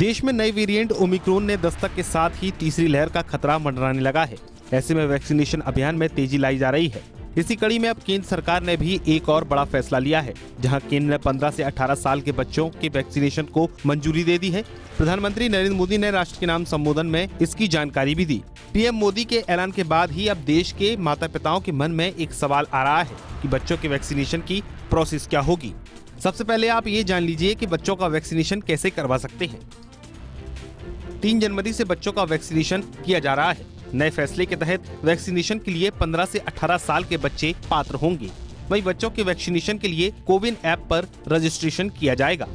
देश में नए वेरिएंट ओमिक्रॉन ने दस्तक के साथ ही तीसरी लहर का खतरा मंडराने लगा है। ऐसे में वैक्सीनेशन अभियान में तेजी लाई जा रही है। इसी कड़ी में अब केंद्र सरकार ने भी एक और बड़ा फैसला लिया है, जहां केंद्र ने 15 से 18 साल के बच्चों के वैक्सीनेशन को मंजूरी दे दी है। प्रधानमंत्री नरेंद्र मोदी ने राष्ट्र के नाम संबोधन में इसकी जानकारी भी दी। पीएम मोदी के ऐलान के बाद ही अब देश के माता पिताओं के मन में एक सवाल आ रहा है कि बच्चों के वैक्सीनेशन की प्रोसेस क्या होगी। सबसे पहले आप ये जान लीजिए कि बच्चों का वैक्सीनेशन कैसे करवा सकते हैं। 3 जनवरी से बच्चों का वैक्सीनेशन किया जा रहा है। नए फैसले के तहत वैक्सीनेशन के लिए 15 से 18 साल के बच्चे पात्र होंगे। वहीं बच्चों के वैक्सीनेशन के लिए कोविन ऐप पर रजिस्ट्रेशन किया जाएगा।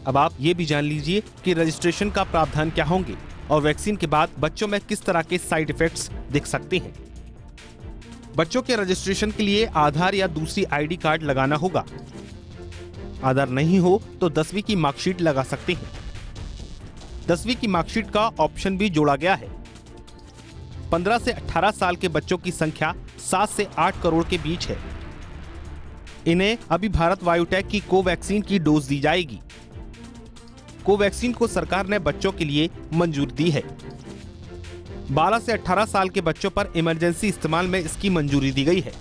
अब आप ये भी जान लीजिए कि रजिस्ट्रेशन का प्रावधान क्या होंगे और वैक्सीन के बाद बच्चों में किस तरह के साइड इफेक्ट्स दिख सकते हैं। बच्चों के रजिस्ट्रेशन के लिए आधार या दूसरी आईडी कार्ड लगाना होगा। आधार नहीं हो तो 10वीं की मार्कशीट लगा सकते हैं। 10वीं की मार्कशीट का ऑप्शन भी जोड़ा गया है। 15 से 18 साल के बच्चों की संख्या 7 से 8 करोड़ के बीच है। इन्हें अभी भारत बायोटेक की कोवैक्सीन की डोज दी जाएगी। कोवैक्सीन को सरकार ने बच्चों के लिए मंजूरी दी है। 12 से 18 साल के बच्चों पर इमरजेंसी इस्तेमाल में इसकी मंजूरी दी गई है।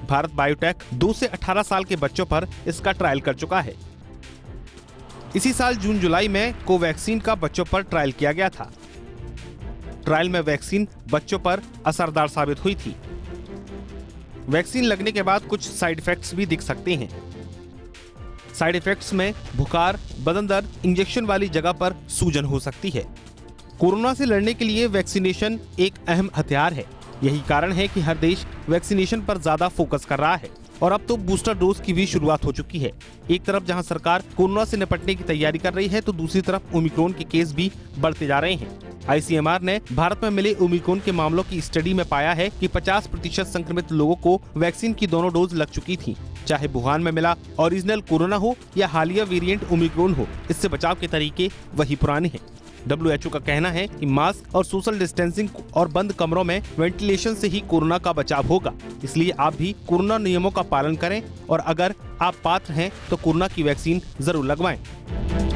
भारत बायोटेक 2 से 18 साल के बच्चों पर इसका ट्रायल कर चुका है। इसी साल जून जुलाई में कोवैक्सीन का बच्चों पर ट्रायल किया गया था। ट्रायल में वैक्सीन बच्चों पर असरदार साबित हुई थी। वैक्सीन लगने के बाद कुछ साइड इफेक्ट्स भी दिख सकते हैं। साइड इफेक्ट्स में बुखार, बदन दर्द, इंजेक्शन वाली जगह पर सूजन हो सकती है। कोरोना से लड़ने के लिए वैक्सीनेशन एक अहम हथियार है। यही कारण है कि हर देश वैक्सीनेशन पर ज्यादा फोकस कर रहा है और अब तो बूस्टर डोज की भी शुरुआत हो चुकी है। एक तरफ जहां सरकार कोरोना से निपटने की तैयारी कर रही है, तो दूसरी तरफ ओमिक्रॉन के केस भी बढ़ते जा रहे हैं। ICMR ने भारत में मिले ओमिक्रॉन के मामलों की स्टडी में पाया है कि 50% संक्रमित लोगों को वैक्सीन की दोनों डोज लग चुकी थी। चाहे वुहान में मिला ओरिजिनल कोरोना हो या हालिया वेरिएंट ओमिक्रॉन हो, इससे बचाव के तरीके वही पुराने हैं। WHO का कहना है कि मास्क और सोशल डिस्टेंसिंग और बंद कमरों में वेंटिलेशन से ही कोरोना का बचाव होगा। इसलिए आप भी कोरोना नियमों का पालन करें और अगर आप पात्र हैं तो कोरोना की वैक्सीन जरूर लगवाएं।